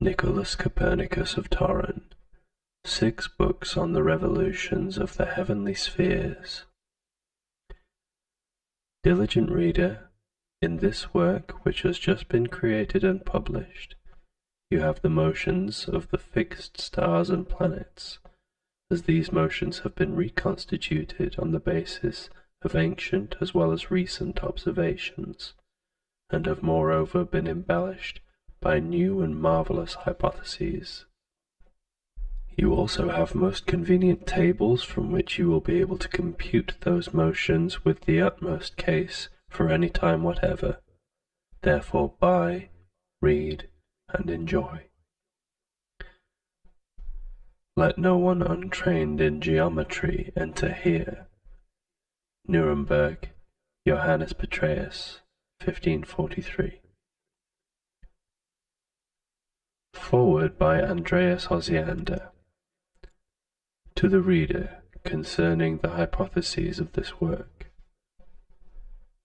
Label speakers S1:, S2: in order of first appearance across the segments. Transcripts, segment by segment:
S1: Nicolaus Copernicus of Turin, 6 books on the revolutions of the heavenly spheres. Diligent reader, in this work which has just been created and published, you have the motions of the fixed stars and planets, as these motions have been reconstituted on the basis of ancient as well as recent observations, and have moreover been embellished by new and marvelous hypotheses. You also have most convenient tables from which you will be able to compute those motions with the utmost case for any time whatever. Therefore buy, read, and enjoy. Let no one untrained in geometry enter here. Nuremberg, Johannes Petraeus, 1543. Forward by Andreas Osiander. To the reader concerning the hypotheses of this work.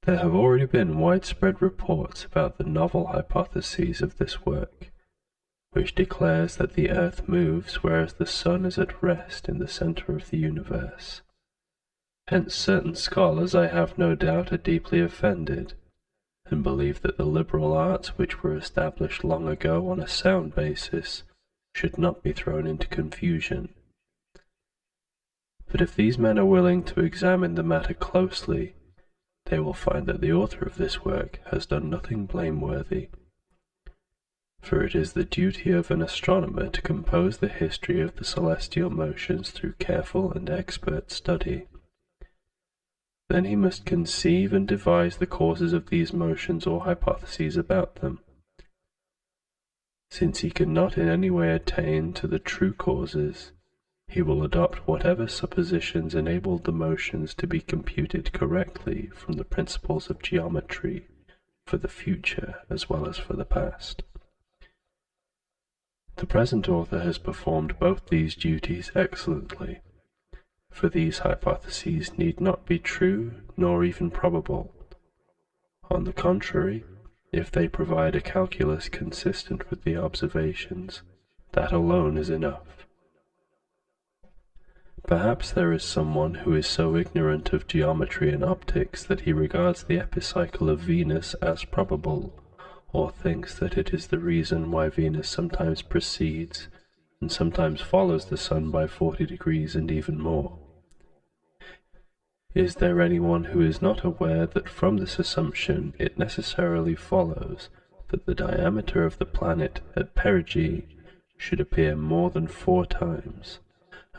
S1: There have already been widespread reports about the novel hypotheses of this work, which declares that the earth moves whereas the sun is at rest in the center of the universe. Hence certain scholars, I have no doubt, are deeply offended, and believe that the liberal arts which were established long ago on a sound basis should not be thrown into confusion. But if these men are willing to examine the matter closely, they will find that the author of this work has done nothing blameworthy. For it is the duty of an astronomer to compose the history of the celestial motions through careful and expert study. Then he must conceive and devise the causes of these motions or hypotheses about them. Since he cannot in any way attain to the true causes, he will adopt whatever suppositions enabled the motions to be computed correctly from the principles of geometry for the future as well as for the past. The present author has performed both these duties excellently, for these hypotheses need not be true nor even probable. On the contrary, if they provide a calculus consistent with the observations, that alone is enough. Perhaps there is someone who is so ignorant of geometry and optics that he regards the epicycle of Venus as probable, or thinks that it is the reason why Venus sometimes precedes and sometimes follows the sun by 40 degrees and even more. Is there anyone who is not aware that from this assumption it necessarily follows that the diameter of the planet at perigee should appear more than 4 times,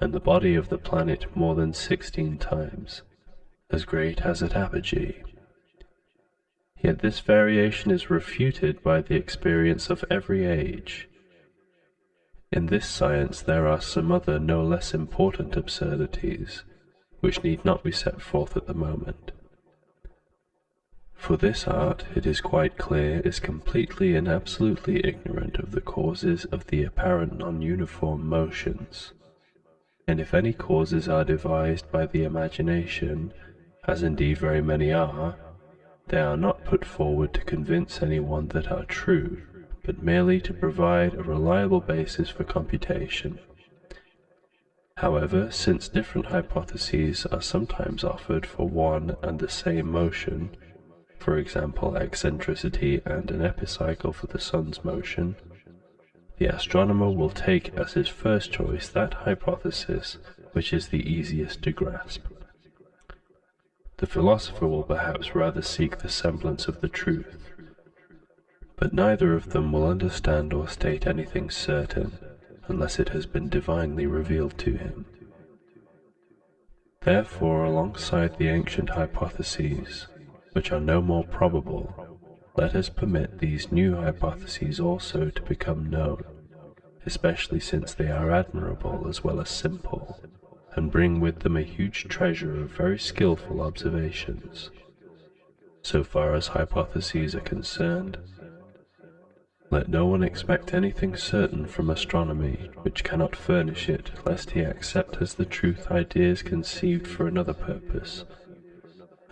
S1: and the body of the planet more than 16 times, as great as at apogee? Yet this variation is refuted by the experience of every age. In this science there are some other no less important absurdities, which need not be set forth at the moment. For this art, it is quite clear, is completely and absolutely ignorant of the causes of the apparent non-uniform motions. And if any causes are devised by the imagination, as indeed very many are, they are not put forward to convince anyone that are true, but merely to provide a reliable basis for computation. However, since different hypotheses are sometimes offered for one and the same motion, for example eccentricity and an epicycle for the sun's motion, the astronomer will take as his first choice that hypothesis which is the easiest to grasp. The philosopher will perhaps rather seek the semblance of the truth, but neither of them will understand or state anything certain unless it has been divinely revealed to him. Therefore, alongside the ancient hypotheses, which are no more probable, let us permit these new hypotheses also to become known, especially since they are admirable as well as simple, and bring with them a huge treasure of very skillful observations. So far as hypotheses are concerned, let no one expect anything certain from astronomy which cannot furnish it, lest he accept as the truth ideas conceived for another purpose,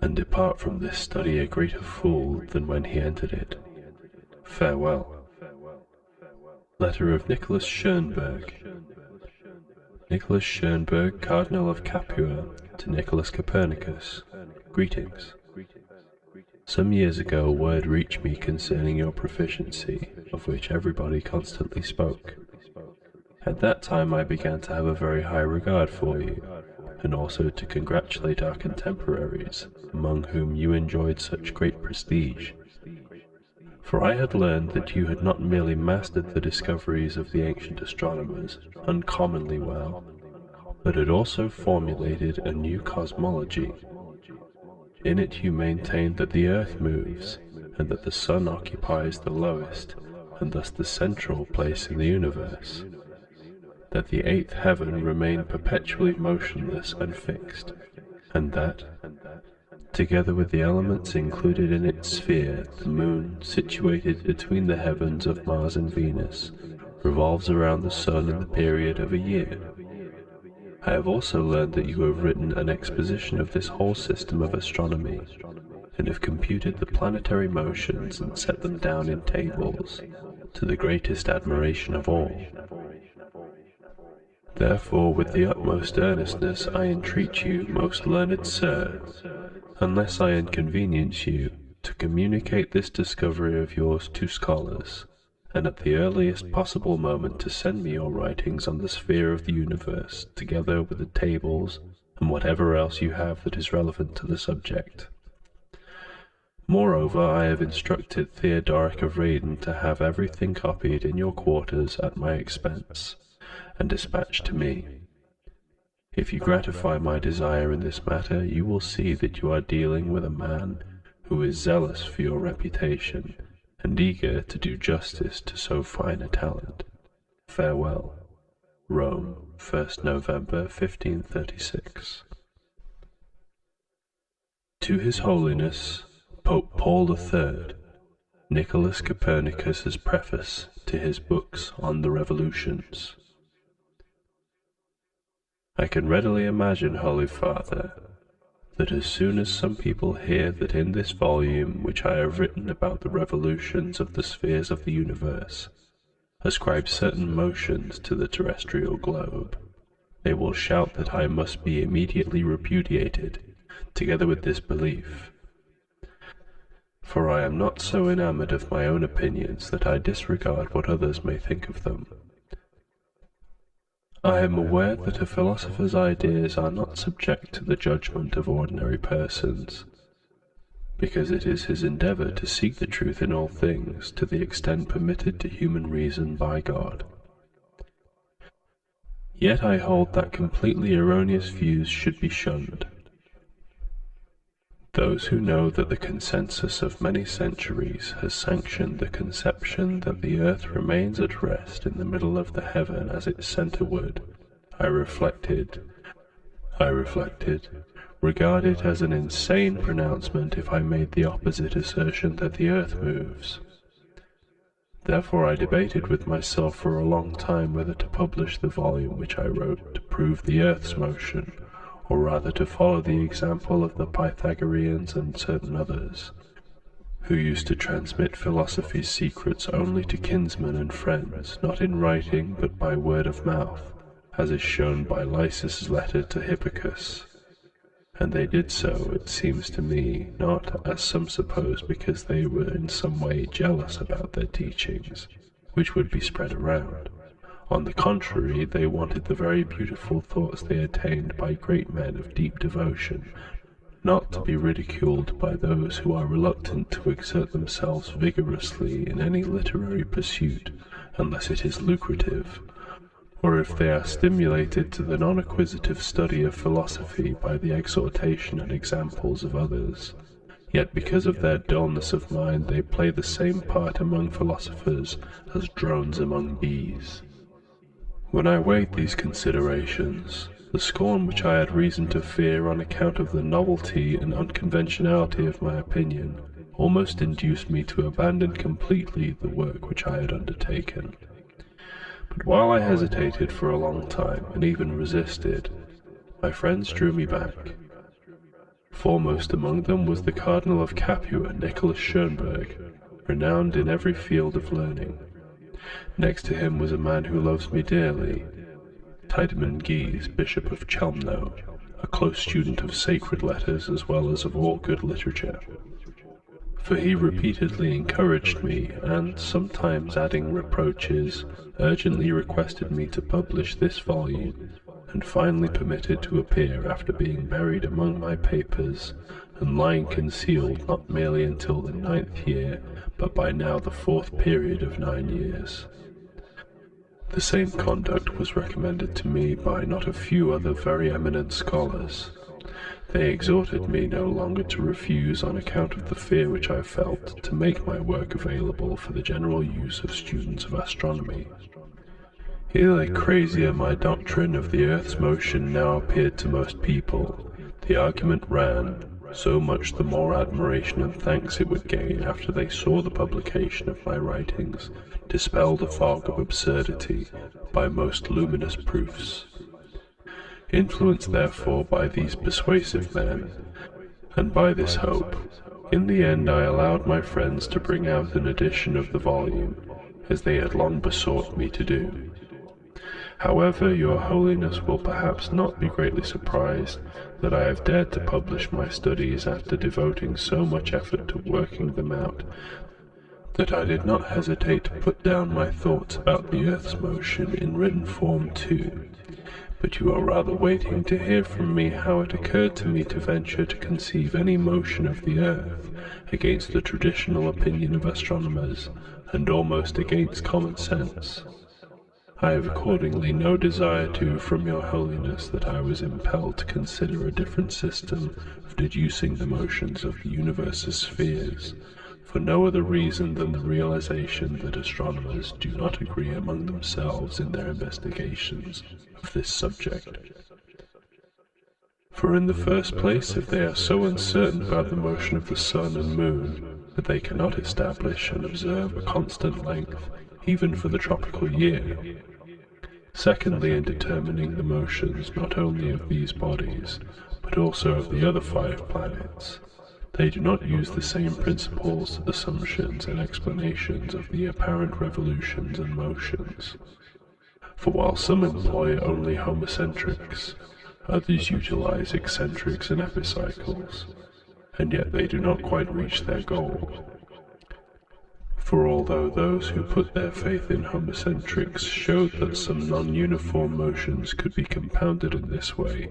S1: and depart from this study a greater fool than when he entered it. Farewell. Letter of Nicolaus Schoenberg. Nicolaus Schoenberg, Cardinal of Capua, to Nicolaus Copernicus. Greetings. Some years ago word reached me concerning your proficiency, of which everybody constantly spoke. At that time I began to have a very high regard for you, and also to congratulate our contemporaries, among whom you enjoyed such great prestige. For I had learned that you had not merely mastered the discoveries of the ancient astronomers uncommonly well, but had also formulated a new cosmology. In it you maintained that the earth moves, and that the sun occupies the lowest, and thus the central place in the universe, that the eighth heaven remained perpetually motionless and fixed, and that, together with the elements included in its sphere, the moon, situated between the heavens of Mars and Venus, revolves around the sun in the period of a year. I have also learned that you have written an exposition of this whole system of astronomy, and have computed the planetary motions and set them down in tables, to the greatest admiration of all. Therefore, with the utmost earnestness, I entreat you, most learned sir, unless I inconvenience you, to communicate this discovery of yours to scholars, and at the earliest possible moment to send me your writings on the sphere of the universe, together with the tables and whatever else you have that is relevant to the subject. Moreover, I have instructed Theodoric of Radin to have everything copied in your quarters at my expense, and dispatched to me. If you gratify my desire in this matter, you will see that you are dealing with a man who is zealous for your reputation, and eager to do justice to so fine a talent. Farewell. Rome, 1st November 1536. To His Holiness Pope Paul III, Nicolaus Copernicus's preface to his books on the revolutions. I can readily imagine, Holy Father, that as soon as some people hear that in this volume which I have written about the revolutions of the spheres of the universe ascribe certain motions to the terrestrial globe, they will shout that I must be immediately repudiated, together with this belief. For I am not so enamored of my own opinions that I disregard what others may think of them. I am aware that a philosopher's ideas are not subject to the judgment of ordinary persons, because it is his endeavor to seek the truth in all things to the extent permitted to human reason by God. Yet I hold that completely erroneous views should be shunned. Those who know that the consensus of many centuries has sanctioned the conception that the earth remains at rest in the middle of the heaven as its centerward, I reflected, regard it as an insane pronouncement if I made the opposite assertion that the earth moves. Therefore I debated with myself for a long time whether to publish the volume which I wrote to prove the earth's motion, or rather to follow the example of the Pythagoreans and certain others, who used to transmit philosophy's secrets only to kinsmen and friends, not in writing but by word of mouth, as is shown by Lysis' letter to Hippicus. And they did so, it seems to me, not, as some suppose, because they were in some way jealous about their teachings, which would be spread around. On the contrary, they wanted the very beautiful thoughts they attained by great men of deep devotion, not to be ridiculed by those who are reluctant to exert themselves vigorously in any literary pursuit, unless it is lucrative, or if they are stimulated to the non-acquisitive study of philosophy by the exhortation and examples of others. Yet because of their dullness of mind they play the same part among philosophers as drones among bees. When I weighed these considerations, the scorn which I had reason to fear on account of the novelty and unconventionality of my opinion almost induced me to abandon completely the work which I had undertaken. But while I hesitated for a long time, and even resisted, my friends drew me back. Foremost among them was the Cardinal of Capua, Nicolaus Schoenberg, renowned in every field of learning. Next to him was a man who loves me dearly, Tiedemann Guise, Bishop of Chelmno, a close student of sacred letters as well as of all good literature. For he repeatedly encouraged me, and, sometimes adding reproaches, urgently requested me to publish this volume, and finally permitted to appear after being buried among my papers, and lying concealed not merely until the 9th year, but by now the 4th period of 9 years. The same conduct was recommended to me by not a few other very eminent scholars. They exhorted me no longer to refuse on account of the fear which I felt to make my work available for the general use of students of astronomy. Ille crasia my doctrine of the earth's motion now appeared to most people, the argument ran, so much the more admiration and thanks it would gain after they saw the publication of my writings dispel the fog of absurdity by most luminous proofs. Influenced therefore by these persuasive men, and by this hope, in the end I allowed my friends to bring out an edition of the volume, as they had long besought me to do. However, your holiness will perhaps not be greatly surprised that I have dared to publish my studies after devoting so much effort to working them out, that I did not hesitate to put down my thoughts about the earth's motion in written form too. But you are rather waiting to hear from me how it occurred to me to venture to conceive any motion of the earth against the traditional opinion of astronomers, and almost against common sense. I have accordingly no desire to, from your holiness, that I was impelled to consider a different system of deducing the motions of the universe's spheres, for no other reason than the realization that astronomers do not agree among themselves in their investigations of this subject. For in the first place, if they are so uncertain about the motion of the sun and moon that they cannot establish and observe a constant length, even for the tropical year. Secondly, in determining the motions not only of these bodies, but also of the other 5 planets, they do not use the same principles, assumptions, and explanations of the apparent revolutions and motions. For while some employ only homocentrics, others utilize eccentrics and epicycles, and yet they do not quite reach their goal. For although those who put their faith in homocentrics showed that some non-uniform motions could be compounded in this way,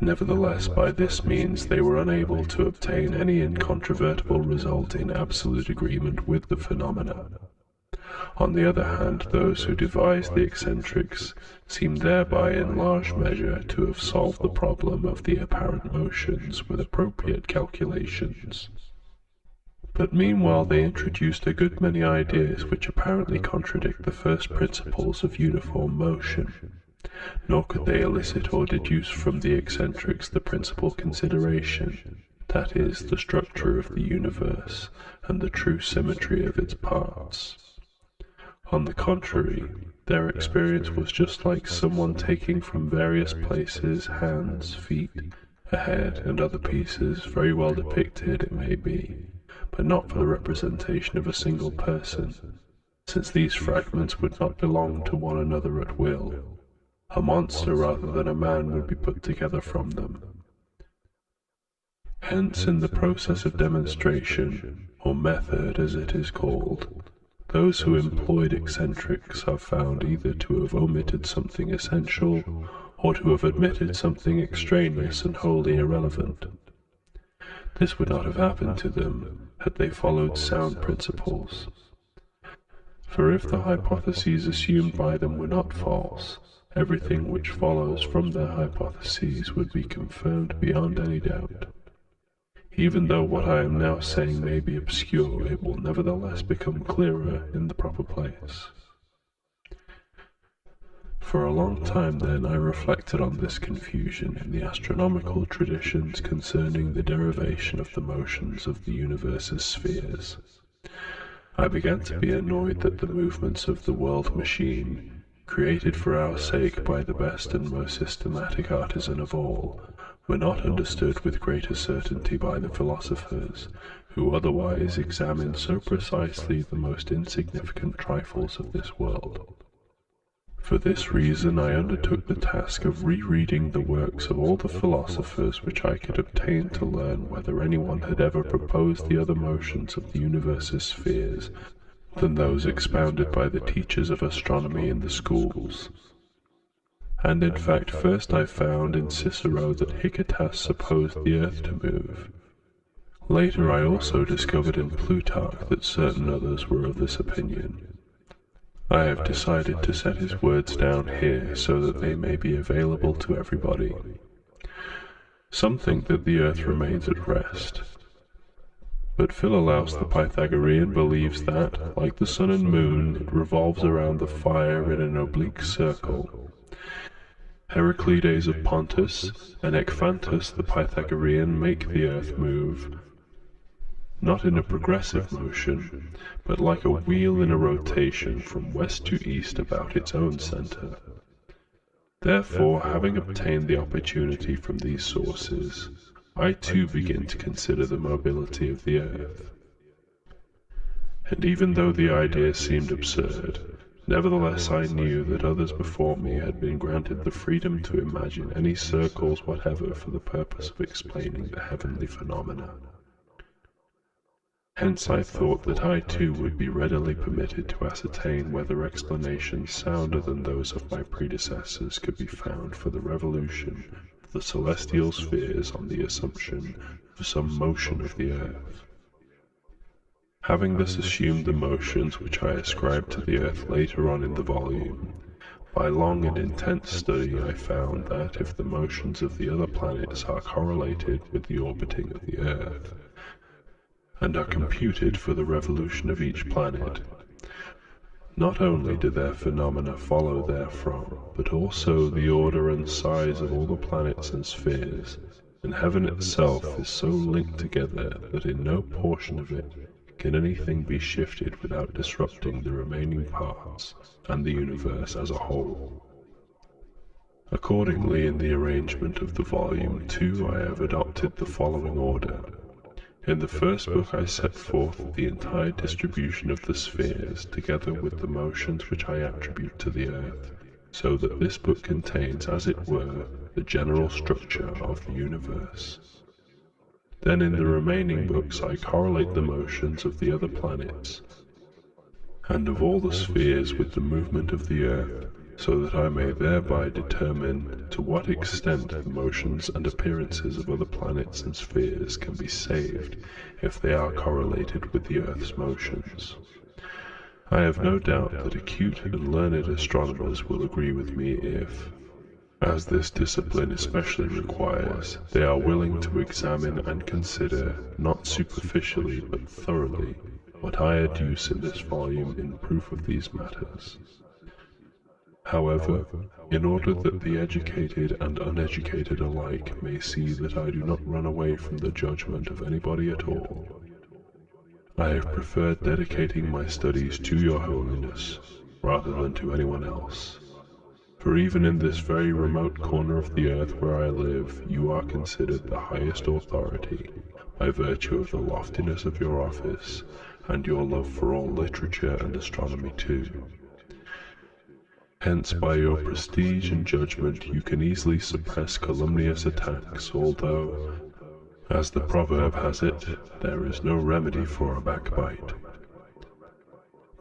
S1: nevertheless by this means they were unable to obtain any incontrovertible result in absolute agreement with the phenomena. On the other hand, those who devised the eccentrics seem thereby in large measure to have solved the problem of the apparent motions with appropriate calculations. But meanwhile they introduced a good many ideas which apparently contradict the first principles of uniform motion, nor could they elicit or deduce from the eccentrics the principal consideration, that is, the structure of the universe and the true symmetry of its parts. On the contrary, their experience was just like someone taking from various places hands, feet, a head, and other pieces, very well depicted it may be, but not for the representation of a single person, since these fragments would not belong to one another at will. A monster rather than a man would be put together from them. Hence, in the process of demonstration, or method as it is called, those who employed eccentrics are found either to have omitted something essential, or to have admitted something extraneous and wholly irrelevant. This would not have happened to them had they followed sound principles. For if the hypotheses assumed by them were not false, everything which follows from their hypotheses would be confirmed beyond any doubt. Even though what I am now saying may be obscure, it will nevertheless become clearer in the proper place. For a long time then I reflected on this confusion in the astronomical traditions concerning the derivation of the motions of the universe's spheres. I began to be annoyed that the movements of the world machine, created for our sake by the best and most systematic artisan of all, were not understood with greater certainty by the philosophers, who otherwise examine so precisely the most insignificant trifles of this world. For this reason I undertook the task of rereading the works of all the philosophers which I could obtain to learn whether anyone had ever proposed the other motions of the universe's spheres than those expounded by the teachers of astronomy in the schools. And in fact first I found in Cicero that Hippias supposed the earth to move. Later I also discovered in Plutarch that certain others were of this opinion. I have decided to set his words down here so that they may be available to everybody. Some think that the earth remains at rest, but Philolaus the Pythagorean believes that, like the sun and moon, it revolves around the fire in an oblique circle. Heraclides of Pontus and Ecphantus the Pythagorean make the earth move, not in a progressive motion, but like a wheel in a rotation from west to east about its own center. Therefore, having obtained the opportunity from these sources, I too begin to consider the mobility of the earth. And even though the idea seemed absurd, nevertheless I knew that others before me had been granted the freedom to imagine any circles whatever for the purpose of explaining the heavenly phenomena. Hence I thought that I too would be readily permitted to ascertain whether explanations sounder than those of my predecessors could be found for the revolution of the celestial spheres on the assumption of some motion of the earth. Having thus assumed the motions which I ascribed to the earth later on in the volume, by long and intense study I found that if the motions of the other planets are correlated with the orbiting of the earth, and are computed for the revolution of each planet, not only do their phenomena follow therefrom, but also the order and size of all the planets and spheres, and heaven itself is so linked together that in no portion of it can anything be shifted without disrupting the remaining parts and the universe as a whole. Accordingly, in the arrangement of the volume 2 I have adopted the following order. In the first book I set forth the entire distribution of the spheres together with the motions which I attribute to the earth, so that this book contains, as it were, the general structure of the universe. Then in the remaining books I correlate the motions of the other planets, and of all the spheres with the movement of the earth, so that I may thereby determine to what extent the motions and appearances of other planets and spheres can be saved if they are correlated with the earth's motions. I have no doubt that acute and learned astronomers will agree with me if, as this discipline especially requires, they are willing to examine and consider, not superficially but thoroughly, what I adduce in this volume in proof of these matters. However, in order that the educated and uneducated alike may see that I do not run away from the judgment of anybody at all, I have preferred dedicating my studies to your holiness rather than to anyone else. For even in this very remote corner of the earth where I live, you are considered the highest authority by virtue of the loftiness of your office and your love for all literature and astronomy too. Hence, by your prestige and judgment, you can easily suppress calumnious attacks, although, as the proverb has it, there is no remedy for a backbite.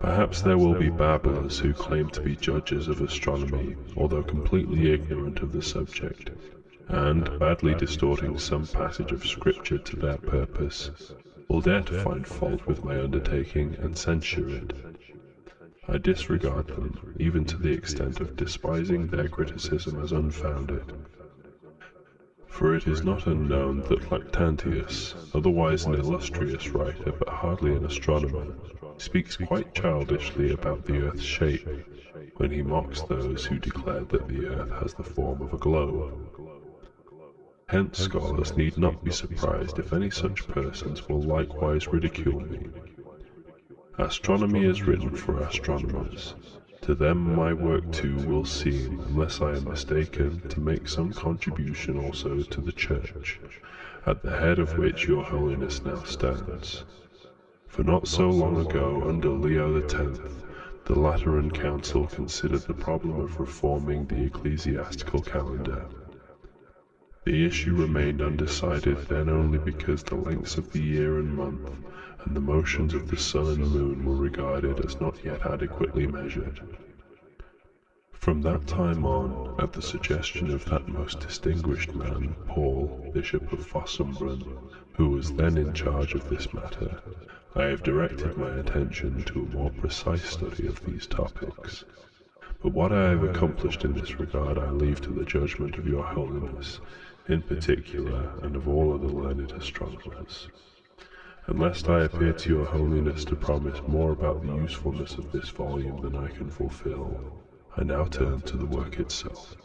S1: Perhaps there will be babblers who claim to be judges of astronomy, although completely ignorant of the subject, and, badly distorting some passage of Scripture to their purpose, will dare to find fault with my undertaking and censure it. I disregard them, even to the extent of despising their criticism as unfounded. For it is not unknown that Lactantius, otherwise an illustrious writer but hardly an astronomer, speaks quite childishly about the earth's shape, when he mocks those who declare that the earth has the form of a globe. Hence scholars need not be surprised if any such persons will likewise ridicule me. Astronomy is written for astronomers. To them my work too will seem, unless I am mistaken, to make some contribution also to the Church,
S2: at the head of which your Holiness now stands. For not so long ago, under Leo X, the Lateran Council considered the problem of reforming the ecclesiastical calendar. The issue remained undecided then only because the lengths of the year and month and the motions of the sun and moon were regarded as not yet adequately measured. From that time on, at the suggestion of that most distinguished man, Paul, Bishop of Fossombrun, who was then in charge of this matter, I have directed my attention to a more precise study of these topics. But what I have accomplished in this regard I leave to the judgment of your Holiness, in particular, and of all other learned astronomers. And lest I appear to your Holiness to promise more about the usefulness of this volume than I can fulfill, I now turn to the work itself.